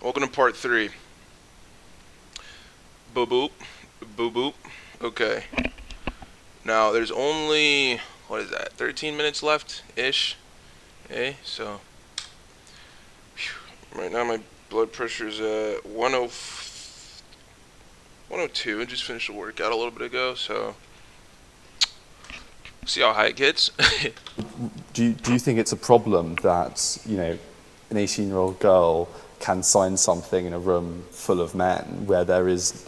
Welcome to part 3. Boop boop. Boop boop. Okay. Now, there's only, what is that, 13 minutes left-ish? Okay, so, right now my blood pressure is at 102. I just finished a workout a little bit ago, so see how high it gets. Do you think it's a problem that, an 18-year-old girl can sign something in a room full of men where there is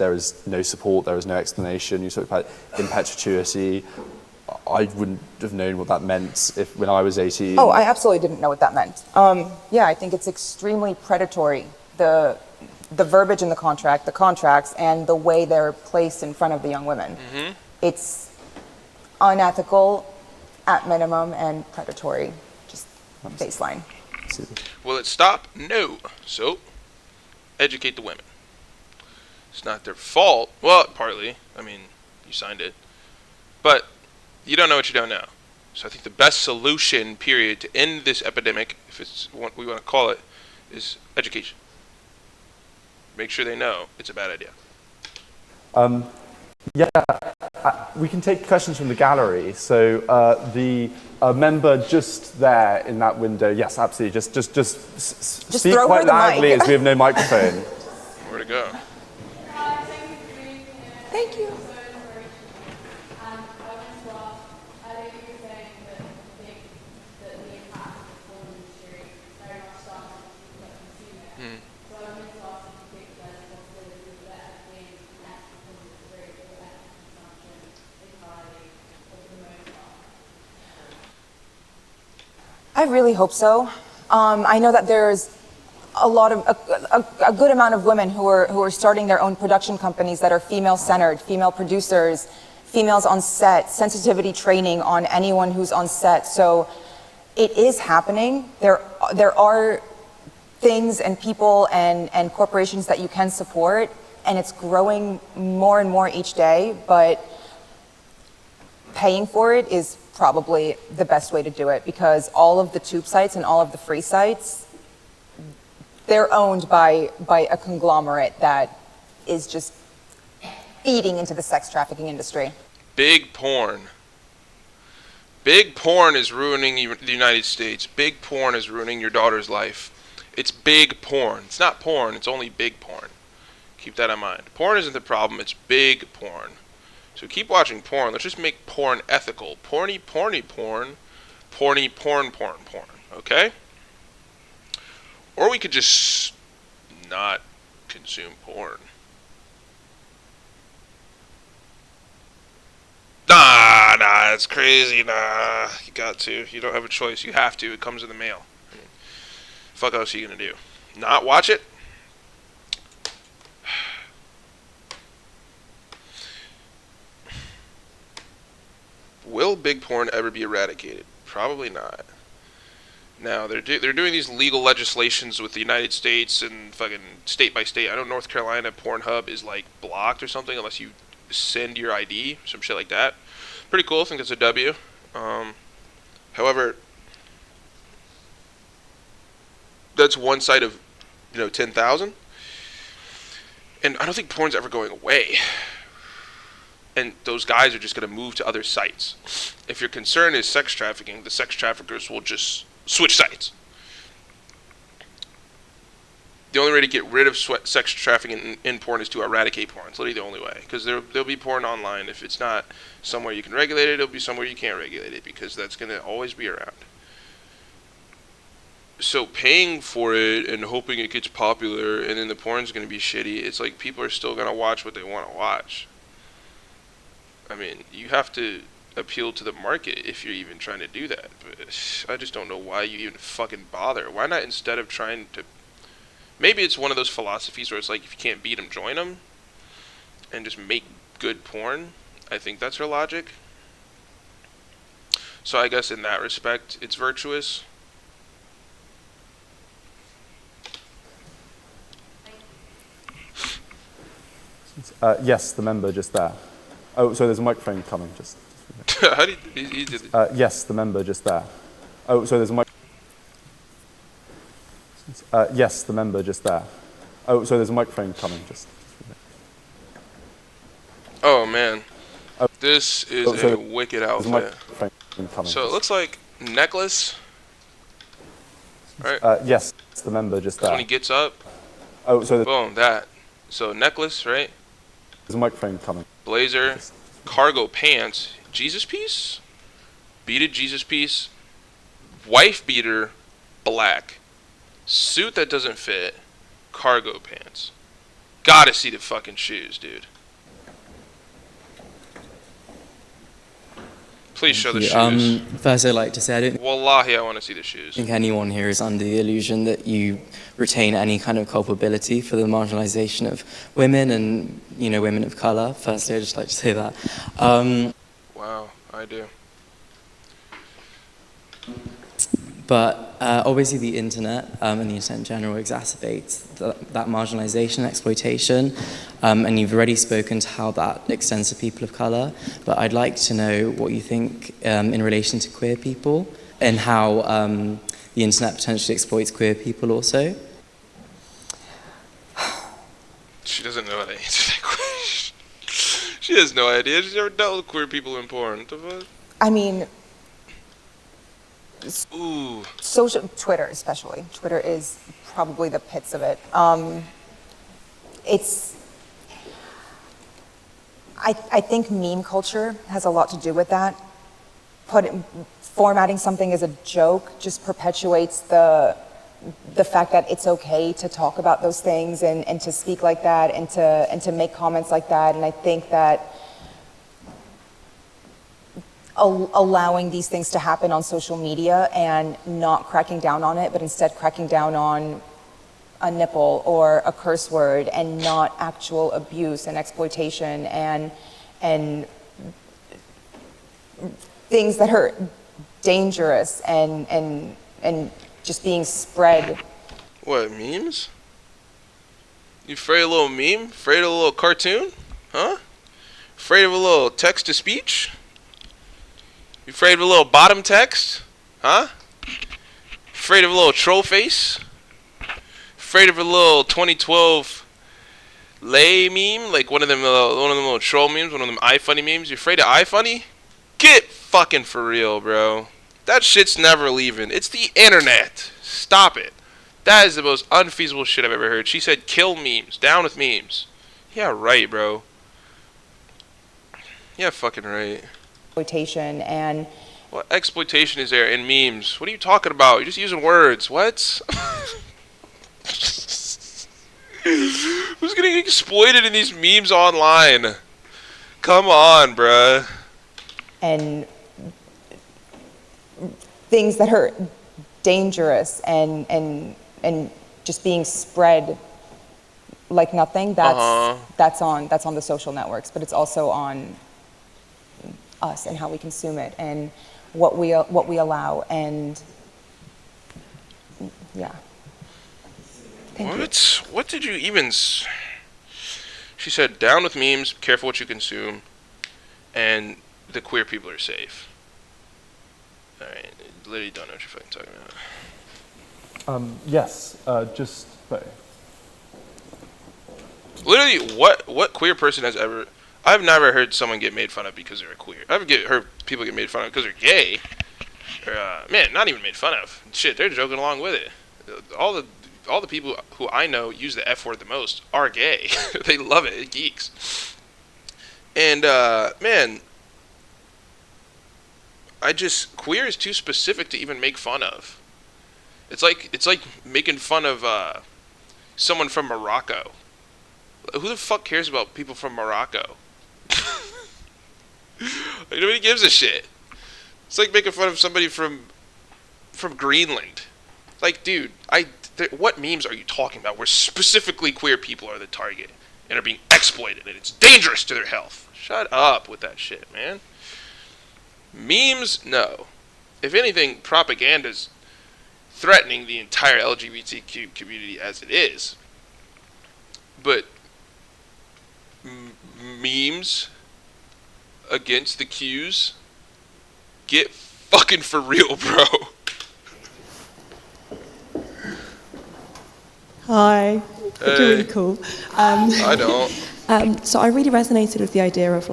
no support, there is no explanation? You talk about impetuosity. I wouldn't have known what that meant when I was 18. Oh, I absolutely didn't know what that meant. Yeah, I think it's extremely predatory. The verbiage in the contract, the contracts, and the way they're placed in front of the young women. Mm-hmm. It's unethical at minimum and predatory, just baseline. Will it stop? No. So, educate the women. It's not their fault. Well, partly. I mean, you signed it. But you don't know what you don't know. So I think the best solution, period, to end this epidemic, if it's what we want to call it, is education. Make sure they know it's a bad idea. We can take questions from the gallery. So the member just there in that window, yes, absolutely. Just speak throw her quite the loudly mic. as we have no microphone. Where to go? Thank you. I really hope so. I know that there's a lot of a good amount of women who are starting their own production companies that are female-centered, female producers, females on set, sensitivity training on anyone who's on set. So it is happening. There are things and people and corporations that you can support, and it's growing more and more each day, but paying for it is probably the best way to do it, because all of the tube sites and all of the free sites, they're owned by a conglomerate that is just feeding into the sex trafficking industry. Big porn. Big porn is ruining the United States. Big porn is ruining your daughter's life. It's big porn. It's not porn, it's only big porn. Keep that in mind. Porn isn't the problem, it's big porn. So keep watching porn. Let's just make porn ethical. Porny porn. Porny porn. Okay? Or we could just not consume porn. Nah, that's crazy. Nah, you got to. You don't have a choice. You have to. It comes in the mail. Fuck else are you gonna do? Not watch it? Will big porn ever be eradicated? Probably not. Now, they're doing these legal legislations with the United States and fucking state by state. I know North Carolina Pornhub is like blocked or something unless you send your ID, some shit like that. Pretty cool. I think that's a W. However, that's one side of 10,000, and I don't think porn's ever going away. And those guys are just going to move to other sites. If your concern is sex trafficking, the sex traffickers will just switch sites. The only way to get rid of sex trafficking in porn is to eradicate porn. It's literally the only way. Because there'll be porn online. If it's not somewhere you can regulate it, it'll be somewhere you can't regulate it. Because that's going to always be around. So paying for it and hoping it gets popular and then the porn's going to be shitty, it's like people are still going to watch what they want to watch. I mean, you have to appeal to the market if you're even trying to do that. But I just don't know why you even fucking bother. Why not, instead of trying to... Maybe it's one of those philosophies where it's like, if you can't beat them, join them. And just make good porn. I think that's her logic. So I guess in that respect, it's virtuous. Yes, the member just there. Oh, so there's a microphone coming. How did he did it? Yes, the member just there. Oh, so there's a mic. Yes, the member just there. Oh, so there's a microphone coming. Just. Oh man, Oh, this is oh, so a wicked there's a outfit. microphone coming. So it looks like necklace, right? Yes, it's the member just Because there. when he gets up, Oh, so boom, that. So necklace, right? there's a microphone coming. Blazer, cargo pants, Jesus piece, beaded Jesus piece, wife beater, black, suit that doesn't fit, cargo pants. Gotta see the fucking shoes, dude. Please show the shoes. First, I'd like to say I don't Wallahi, I want to see the shoes. think anyone here is under the illusion that you retain any kind of culpability for the marginalization of women and, women of color. Firstly, I'd just like to say that. Wow, I do. But obviously the internet and the internet in general exacerbates that marginalization and exploitation. And you've already spoken to how that extends to people of color. But I'd like to know what you think in relation to queer people and how the internet potentially exploits queer people also. She doesn't know how to answer that question. She has no idea. She's never dealt with queer people in porn. What the fuck? I mean, Ooh. social, Twitter especially. Twitter is probably the pits of it. I think meme culture has a lot to do with that. Formatting something as a joke just perpetuates the fact that it's okay to talk about those things and to speak like that and to make comments like that. And I think that allowing these things to happen on social media and not cracking down on it, but instead cracking down on a nipple or a curse word and not actual abuse and exploitation and things that are dangerous and just being spread. What, memes? You afraid of a little meme? Afraid of a little cartoon? Huh? Afraid of a little text-to-speech? You afraid of a little bottom text? Huh? Afraid of a little troll face? Afraid of a little 2012 lay meme? Like one of them little troll memes, one of them iFunny memes? You afraid of iFunny? Get fucking for real, bro. That shit's never leaving. It's the internet. Stop it. That is the most unfeasible shit I've ever heard. She said kill memes. Down with memes. Yeah, right, bro. Yeah, fucking right. Exploitation and What exploitation is there in memes? What are you talking about? You're just using words. What? Who's getting exploited in these memes online? Come on, bruh. and things that are dangerous and just being spread like nothing. That's on the social networks, but it's also on us and how we consume it and what we allow. And yeah. Thank you. What did you even... She said, down with memes, careful what you consume, and the queer people are safe. Alright, literally don't know what you're fucking talking about. Yes, just so. Literally, what queer person has ever... I've never heard someone get made fun of because they're queer. I've heard people get made fun of because they're gay. Or, man, not even made fun of. Shit, they're joking along with it. All the people who I know use the F word the most are gay. They love it. It geeks. And, man, queer is too specific to even make fun of. It's like making fun of someone from Morocco. Who the fuck cares about people from Morocco? Like, nobody gives a shit. It's like making fun of somebody from Greenland. Like, dude, what memes are you talking about where specifically queer people are the target and are being exploited and it's dangerous to their health? Shut up with that shit, man. Memes, no. If anything, propaganda's threatening the entire LGBTQ community as it is. But memes against the Qs, get fucking for real, bro. Hi. You're really cool. I don't. So I really resonated with the idea of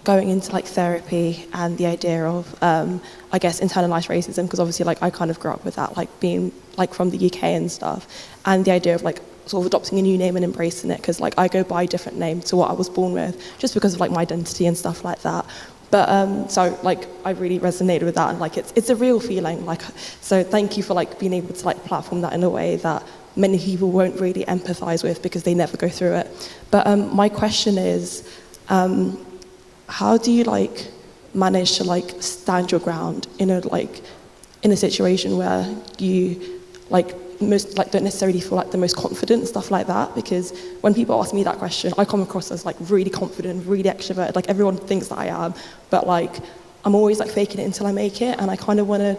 going into therapy and the idea of I guess internalized racism, because obviously I kind of grew up with that, being from the UK and stuff, and the idea of sort of adopting a new name and embracing it, because I go by a different name to what I was born with just because of my identity and stuff like that. But so I really resonated with that, and it's a real feeling. So thank you for being able to platform that in a way that many people won't really empathize with because they never go through it. But my question is, how do you manage to stand your ground in a situation where you don't necessarily feel the most confident and stuff like that? Because when people ask me that question, I come across as really confident, really extroverted, everyone thinks that I am, but I'm always faking it until I make it, and I kind of want to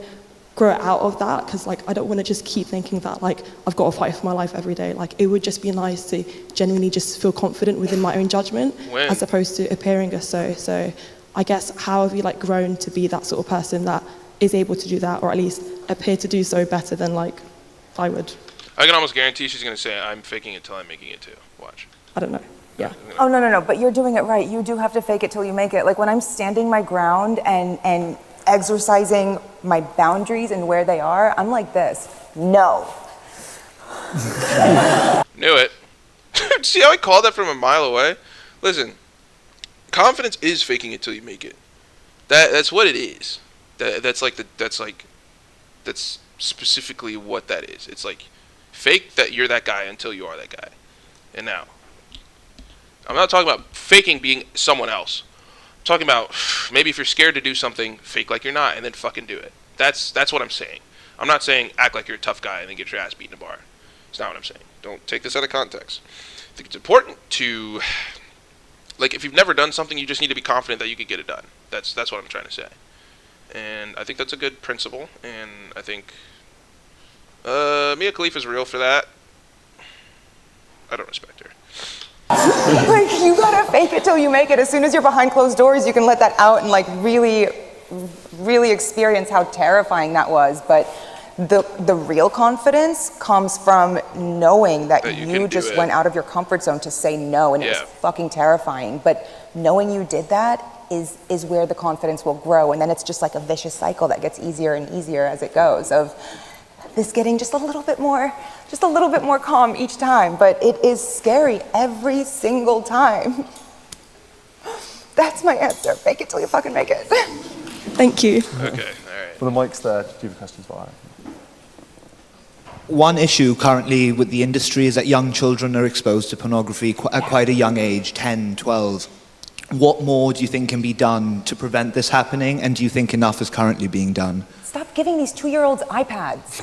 grow out of that, because I don't want to just keep thinking that I've got to fight for my life every day. It would just be nice to genuinely just feel confident within my own judgment, as opposed to appearing as so I guess, how have you grown to be that sort of person that is able to do that, or at least appear to do so better than I would? I can almost guarantee she's going to say, I'm faking it till I'm making it too. Watch. I don't know. Yeah. Oh, no, but you're doing it right. You do have to fake it till you make it. When I'm standing my ground and exercising my boundaries and where they are, I'm like this. No. Knew it. See how I called that from a mile away? Listen, confidence is faking it till you make it. That's what it is. That's specifically what that is. It's fake that you're that guy until you are that guy. And now, I'm not talking about faking being someone else. I'm talking about maybe if you're scared to do something, fake like you're not, and then fucking do it. That's what I'm saying. I'm not saying act like you're a tough guy and then get your ass beat in a bar. It's not what I'm saying. Don't take this out of context. I think it's important to, if you've never done something, you just need to be confident that you could get it done. That's what I'm trying to say. And I think that's a good principle, and I think Mia Khalifa's real for that. I don't respect her. You gotta fake it till you make it. As soon as you're behind closed doors, you can let that out and really, really experience how terrifying that was. But the real confidence comes from knowing that you just went out of your comfort zone to say no, and it was fucking terrifying. But knowing you did that is where the confidence will grow, and then it's just a vicious cycle that gets easier and easier as it goes, of this getting just a little bit more calm each time. But it is scary every single time. That's my answer. Fake it till you fucking make it. Thank you. Okay, all right. Well, the mic's there. Do you have questions for her? One issue currently with the industry is that young children are exposed to pornography at quite a young age, 10, 12. What more do you think can be done to prevent this happening, and do you think enough is currently being done? Stop giving these 2-year-olds iPads.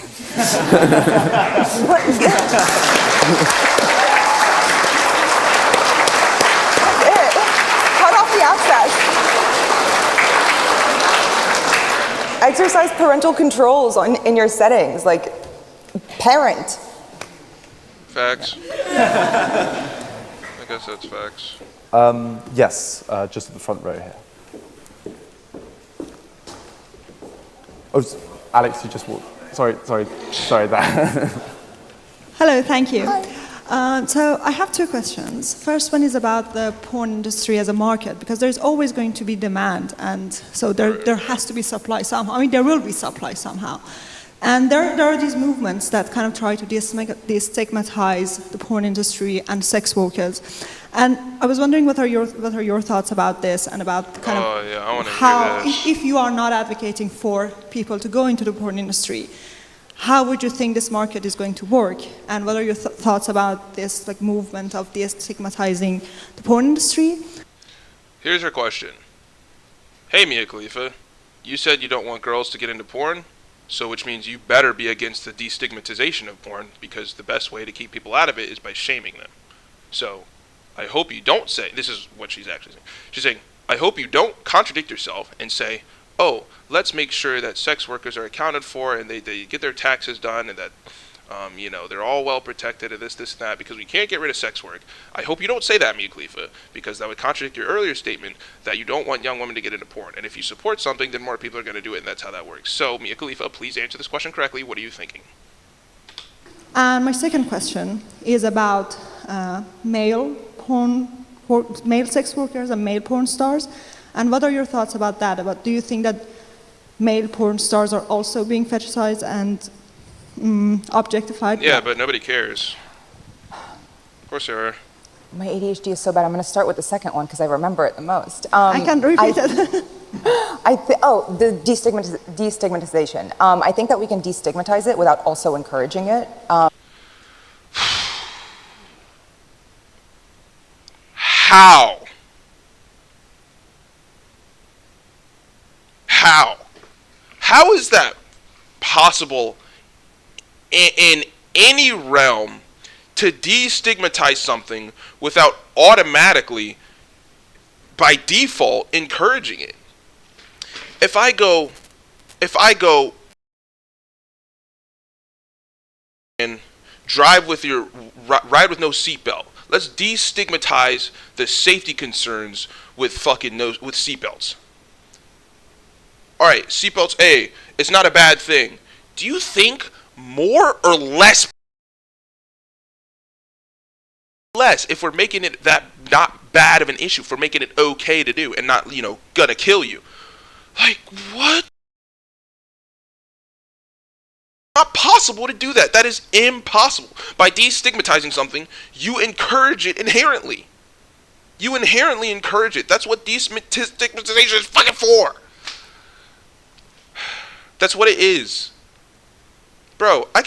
Cut off the access. Exercise parental controls in your settings, parent. Facts. I guess that's facts. Yes, just at the front row here. Oh, Alex, you just walked. Sorry, that. Hello, thank you. So I have two questions. First one is about the porn industry as a market, because there's always going to be demand, and so there has to be supply somehow. I mean, there will be supply somehow. And there are these movements that kind of try to destigmatize the porn industry and sex workers. And I was wondering what are your thoughts about this, and about kind of how, if you are not advocating for people to go into the porn industry, how would you think this market is going to work? And what are your thoughts about this movement of destigmatizing the porn industry? Here's her question. Hey, Mia Khalifa, you said you don't want girls to get into porn? So which means you better be against the destigmatization of porn, because the best way to keep people out of it is by shaming them. So I hope you don't say, this is what she's actually saying. She's saying, I hope you don't contradict yourself and say, oh, let's make sure that sex workers are accounted for and they get their taxes done, and that they're all well protected, and this and that, because we can't get rid of sex work. I hope you don't say that, Mia Khalifa, because that would contradict your earlier statement that you don't want young women to get into porn. And if you support something, then more people are going to do it, and that's how that works. So, Mia Khalifa, please answer this question correctly. What are you thinking? And my second question is about male sex workers and male porn stars. And what are your thoughts about that? Do you think that male porn stars are also being fetishized and objectified? Yeah, but nobody cares. Of course they are. My ADHD is so bad. I'm going to start with the second one because I remember it the most. I can repeat it. The destigmatization. I think that we can destigmatize it without also encouraging it. How? How is that possible in any realm to destigmatize something without automatically, by default, encouraging it? If I go and ride with no seatbelt, let's destigmatize the safety concerns with seatbelts. All right, seatbelts, it's not a bad thing. Do you think more or less if we're making it that not bad of an issue, if we're making it okay to do and not, gonna kill you? Like, what? Not possible to do that. That is impossible. By destigmatizing something, you encourage it inherently. You inherently encourage it. That's what destigmatization is fucking for. That's what it is. Bro, I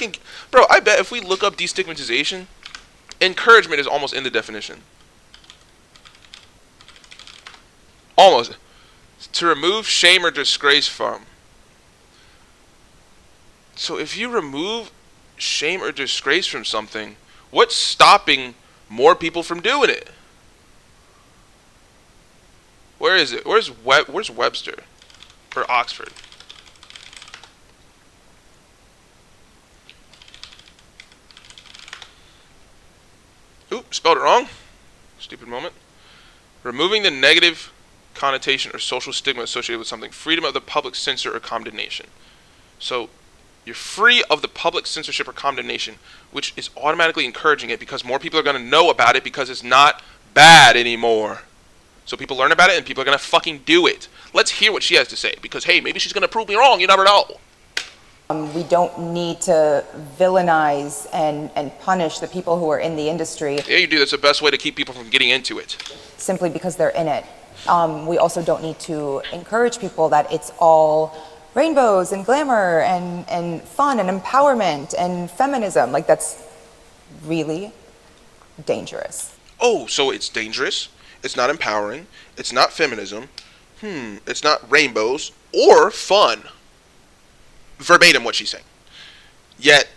bet if we look up destigmatization, encouragement is almost in the definition. Almost. To remove shame or disgrace from. So if you remove shame or disgrace from something, what's stopping more people from doing it? Where is it? Where's Webster? Or Oxford? Oop, spelled it wrong. Stupid moment. Removing the negative connotation or social stigma associated with something. Freedom of the public censor or condemnation. So you're free of the public censorship or condemnation, which is automatically encouraging it because more people are going to know about it because it's not bad anymore. So people learn about it and people are going to fucking do it. Let's hear what she has to say because, hey, maybe she's going to prove me wrong. You never know. We don't need to villainize and punish the people who are in the industry. Yeah, you do. That's the best way to keep people from getting into it. Simply because they're in it. We also don't need to encourage people that it's all rainbows and glamour and fun and empowerment and feminism. Like, that's really dangerous. Oh, so it's dangerous. It's not empowering. It's not feminism. It's not rainbows or fun. Verbatim what she's saying. Yet,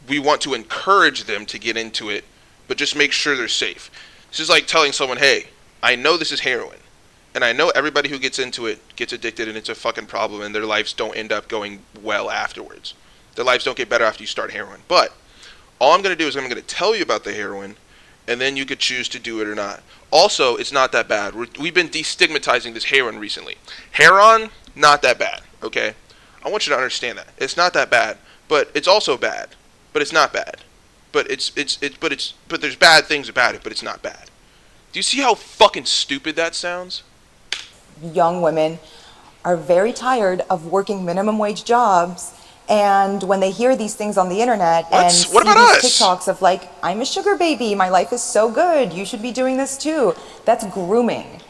we want to encourage them to get into it, but just make sure they're safe. This is like telling someone, hey, I know this is heroin, and I know everybody who gets into it gets addicted and it's a fucking problem and their lives don't end up going well afterwards. Their lives don't get better after you start heroin. But all I'm going to do is I'm going to tell you about the heroin, and then you could choose to do it or not. Also, it's not that bad. We've been destigmatizing this heroin recently. Heroin, not that bad, okay? I want you to understand that. It's not that bad, but it's also bad. But it's not bad. But there's bad things about it, but it's not bad. Do you see how fucking stupid that sounds? Young women are very tired of working minimum wage jobs, and when they hear these things on the internet and see these TikToks of like, I'm a sugar baby, my life is so good, you should be doing this too. That's grooming.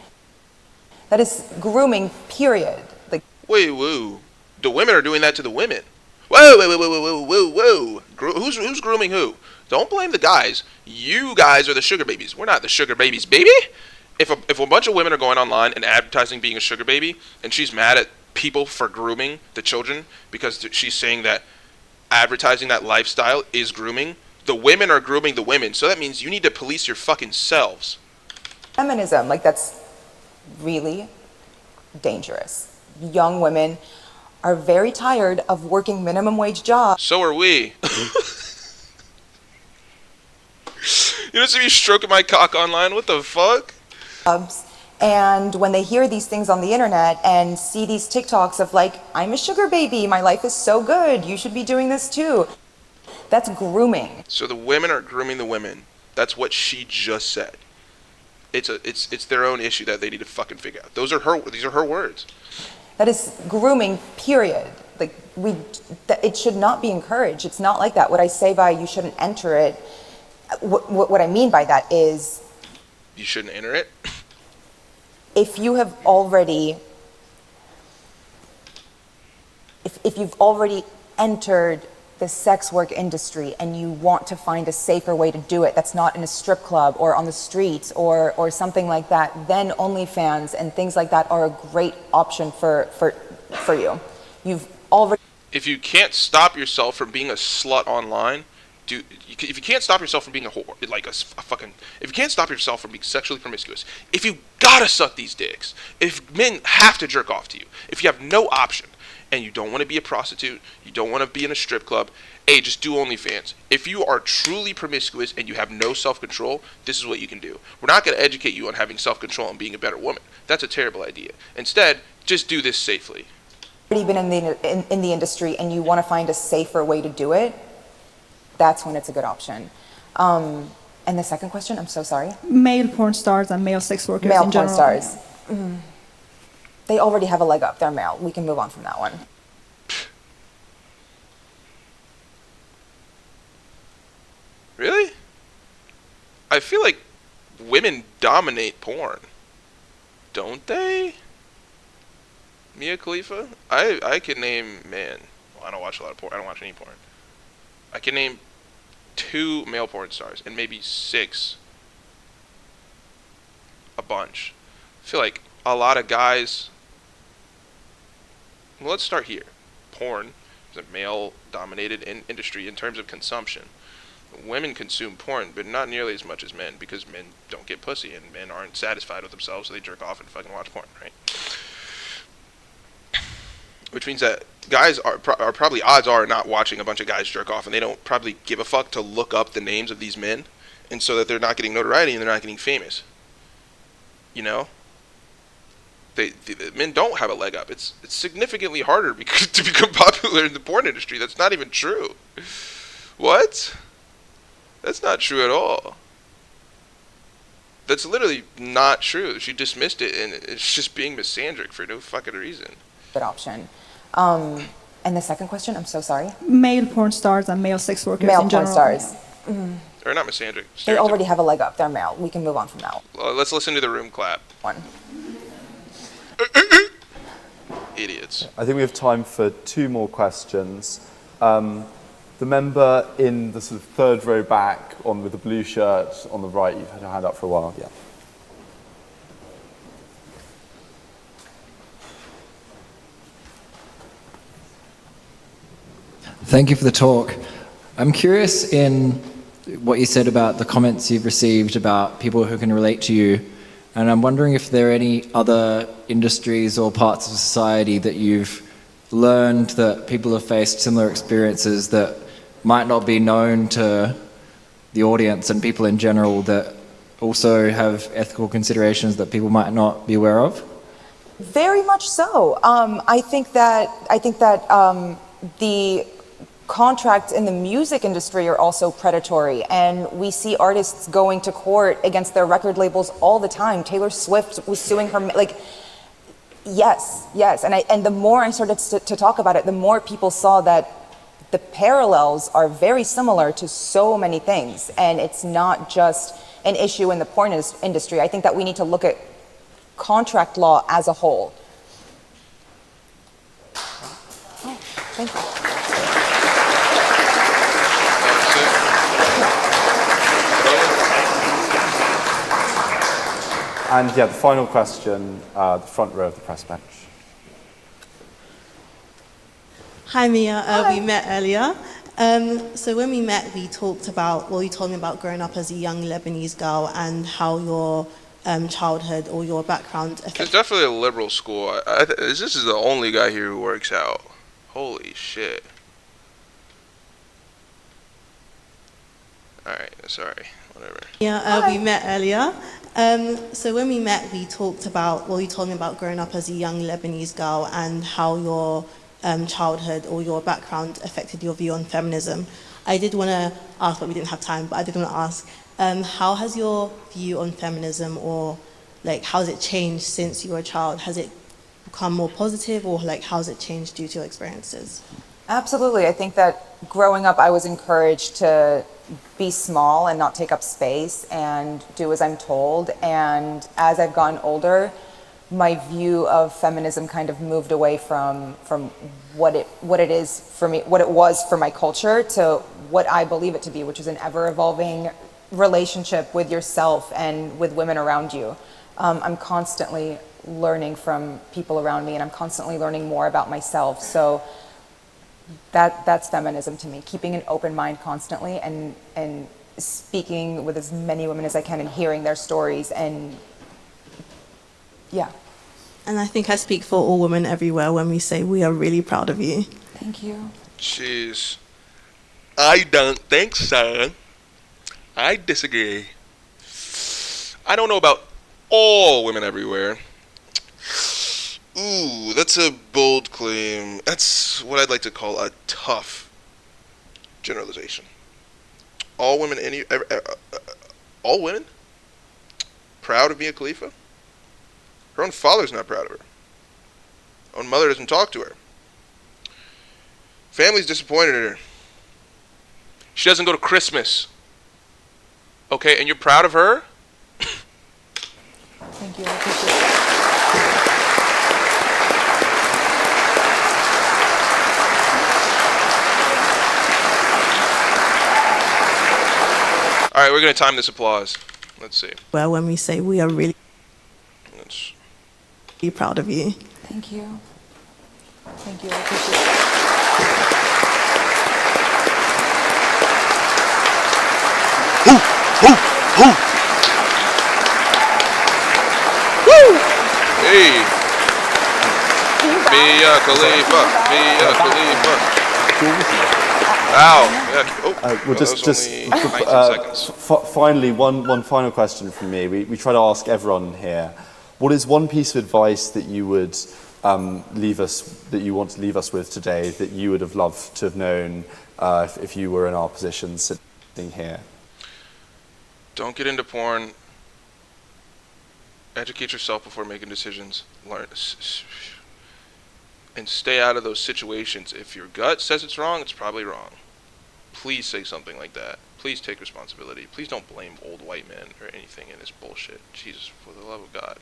That is grooming, period. Like, wait, whoa. The women are doing that to the women. Whoa. Who's grooming who? Don't blame the guys. You guys are the sugar babies. We're not the sugar babies, baby. If a bunch of women are going online and advertising being a sugar baby, and she's mad at people for grooming the children because she's saying that advertising that lifestyle is grooming, the women are grooming the women. So that means you need to police your fucking selves. Feminism, like, that's really dangerous. Young women are very tired of working minimum wage jobs. So are we. You don't see me stroking my cock online? What the fuck? And when they hear these things on the internet and see these TikToks of like, I'm a sugar baby, my life is so good, you should be doing this too. That's grooming. So the women are grooming the women. That's what she just said. It's their own issue that they need to fucking figure out. These are her words. That is grooming, period. Like, it should not be encouraged. It's not like that. What I say by you shouldn't enter it, what I mean by that is... You shouldn't enter it? If you have already... If you've already entered the sex work industry and you want to find a safer way to do it that's not in a strip club or on the streets or something like that, then OnlyFans and things like that are a great option for you. You've already... If you can't stop yourself from being a slut online, if you can't stop yourself from being a whore, like a fucking... If you can't stop yourself from being sexually promiscuous, if you gotta suck these dicks, if men have to jerk off to you, if you have no option, and you don't want to be a prostitute, you don't want to be in a strip club, just do OnlyFans. If you are truly promiscuous and you have no self-control, this is what you can do. We're not going to educate you on having self-control and being a better woman. That's a terrible idea. Instead, just do this safely. Already been in the industry and you want to find a safer way to do it, that's when it's a good option. And the second question, I'm so sorry. Male porn stars and male sex workers male in general. Male porn stars. They already have a leg up. They're male. We can move on from that one. Really? I feel like women dominate porn. Don't they? Mia Khalifa? I can name, man, well, I don't watch a lot of porn. I don't watch any porn. I can name 2 male porn stars and maybe 6. A bunch. I feel like a lot of guys... Well, let's start here. Porn is a male-dominated industry in terms of consumption. Women consume porn, but not nearly as much as men, because men don't get pussy, and men aren't satisfied with themselves, so they jerk off and fucking watch porn, right? Which means that guys are probably, odds are, not watching a bunch of guys jerk off, and they don't probably give a fuck to look up the names of these men, and so that they're not getting notoriety and they're not getting famous. You know? The men don't have a leg up. It's significantly harder to become popular in the porn industry. That's not even true. What? That's not true at all. That's literally not true. She dismissed it, and it's just being misandric for no fucking reason. Good option. And the second question, I'm so sorry. Male porn stars and male sex workers male in general. Male porn stars. Or not misandric. They already have a leg up. They're male. We can move on from that one. Well, let's listen to the room clap. Idiots. I think we have time for 2 more questions. The member in the sort of 3rd row back with the blue shirt on the right, you've had your hand up for a while. Yeah. Thank you for the talk. I'm curious in what you said about the comments you've received about people who can relate to you, and I'm wondering if there are any other industries or parts of society that you've learned that people have faced similar experiences that might not be known to the audience and people in general, that also have ethical considerations that people might not be aware of? Very much so. I think that the contracts in the music industry are also predatory, and we see artists going to court against their record labels all the time. Taylor Swift was suing her, like, yes, and the more I started to talk about it, the more people saw that the parallels are very similar to so many things, and it's not just an issue in the porn industry. I think that we need to look at contract law as a whole. Oh, thank you. And yeah, the final question, the front row of the press bench. Hi Mia, we met earlier. So when we met, we talked about, well, you told me about growing up as a young Lebanese girl and how your childhood or your background affected. It's definitely a liberal school. This is the only guy here who works out. Holy shit. Alright, sorry, whatever. Yeah, we met earlier. So when we met, we talked about, well, you told me about growing up as a young Lebanese girl and how your childhood or your background affected your view on feminism. I did want to ask, but we didn't have time, but I did want to ask, how has your view on feminism, or like how has it changed since you were a child? Has it become more positive, or like how has it changed due to your experiences? Absolutely. I think that growing up, I was encouraged to be small and not take up space and do as I'm told. And as I've gotten older, my view of feminism kind of moved away from what it is for me, what it was for my culture, to what I believe it to be, which is an ever-evolving relationship with yourself and with women around you. I'm constantly learning from people around me, and I'm constantly learning more about myself. So that's feminism to me, keeping an open mind constantly and speaking with as many women as I can and hearing their stories, and yeah. And I think I speak for all women everywhere when we say we are really proud of you. Thank you. Jeez. I don't think so. I disagree. I don't know about all women everywhere. Ooh, that's a bold claim. That's what I'd like to call a tough generalization. All women, all women? Proud of Mia Khalifa? Her own father's not proud of her. Her own mother doesn't talk to her. Family's disappointed in her. She doesn't go to Christmas. Okay, and you're proud of her? Thank you. I appreciate it. All right, we're going to time this applause. Let's see. Well, when we say we are really Let's... proud of you. Thank you. Thank you. I appreciate it. Hey. Mia Khalifa. Mia Khalifa. Ow. Yeah. Oh, Well, that was only 19 seconds. Finally, one final question from me. We try to ask everyone here, what is one piece of advice that you would that you want to leave us with today, that you would have loved to have known if you were in our position sitting here? Don't get into porn. Educate yourself before making decisions. Learn. And stay out of those situations. If your gut says it's wrong, it's probably wrong. Please say something like that. Please take responsibility. Please don't blame old white men or anything in this bullshit. Jesus, for the love of God.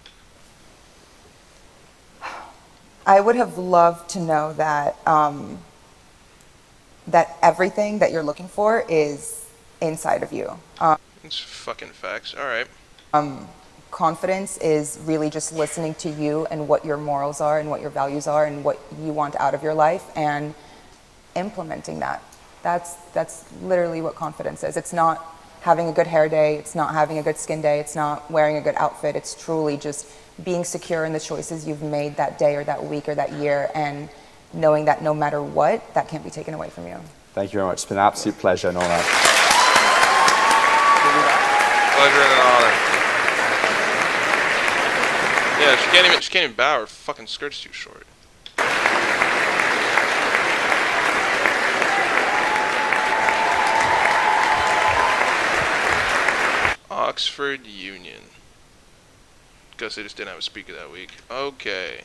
I would have loved to know that that everything that you're looking for is inside of you. It's fucking facts. All right. Confidence is really just listening to you and what your morals are and what your values are and what you want out of your life and implementing that. That's literally what confidence is. It's not having a good hair day, it's not having a good skin day, it's not wearing a good outfit, it's truly just being secure in the choices you've made that day or that week or that year, and knowing that no matter what, that can't be taken away from you. Thank you very much. It's been an absolute pleasure and honor. Pleasure and an honor. Yeah, she can't even bow. Her fucking skirt's too short. Oxford Union. Guess they just didn't have a speaker that week. Okay.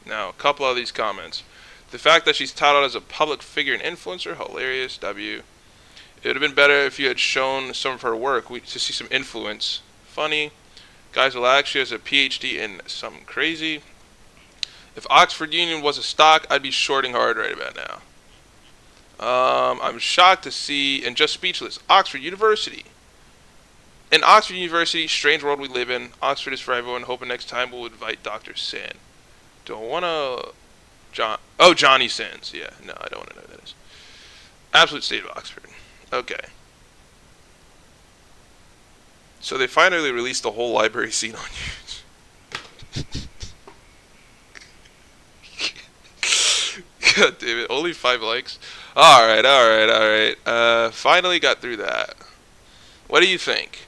Now, a couple of these comments. The fact that she's touted as a public figure and influencer, hilarious. W. It would have been better if you had shown some of her work to see some influence. Funny. Guys, relax. She has a PhD in something crazy. If Oxford Union was a stock, I'd be shorting hard right about now. I'm shocked to see, and just speechless, Oxford University. In Oxford University, strange world we live in. Oxford is for everyone. Hoping next time we'll invite Dr. Sand. Don't want to... Johnny Sands. Yeah, no, I don't want to know who that is. Absolute state of Oxford. Okay. So they finally released the whole library scene on YouTube. God damn it, only 5 likes. Alright. Finally got through that. What do you think?